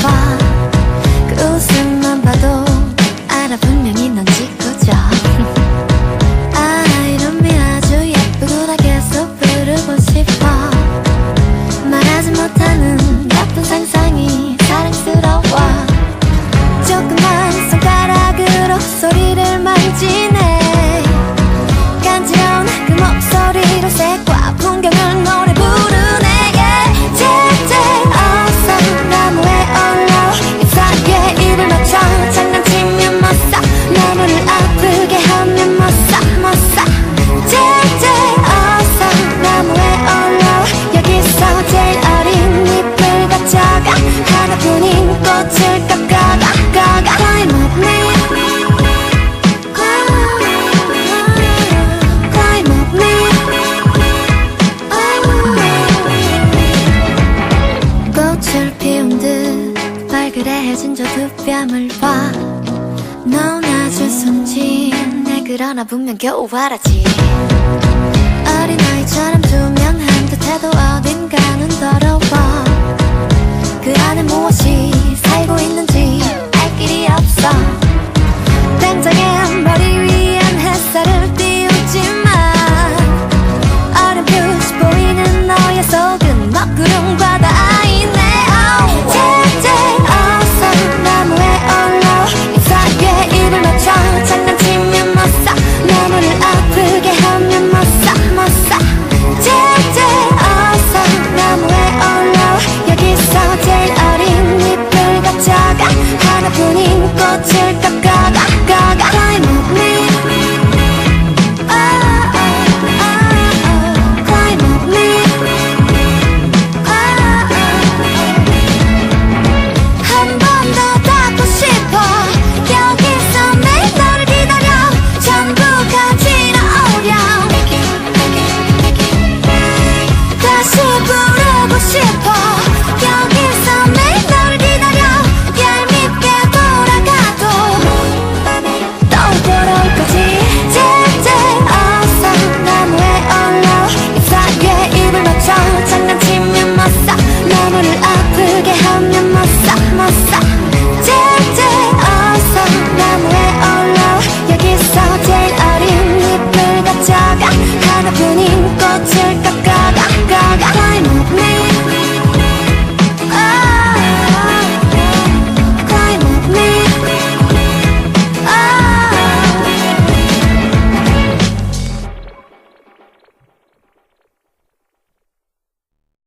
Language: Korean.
봐. 그 웃음만 봐도 알아 분명히 넌 짓궂어. 아 이름이 아주 예쁘구나 계속 부르고 싶어. 말하지 못하는 나쁜 상상이 사랑스러워. 조그만 손가락으로 소리를 만지네. 간지러운 그 목소리로 색과 풍경을 노래 부르네. yeah. 제일 어서 나무에 올라 잎사귀에 입을 맞춰 장난치면 못 사. 나무를 아프게 하면 못 사. 제일 어서 나무에 올라 여기서 제일 어린 잎을 가져가. 하나뿐인 꽃을 깎아가. Climb up me, climb up me. 꽃을 피운 듯 발그레해진 저 두 뺨을 봐. 넌 아주 순진해. 그러나 분명 겨우 알았지. 어린아이처럼 투명한 듯해도 어딘가는 더러워. 그 안에 무엇이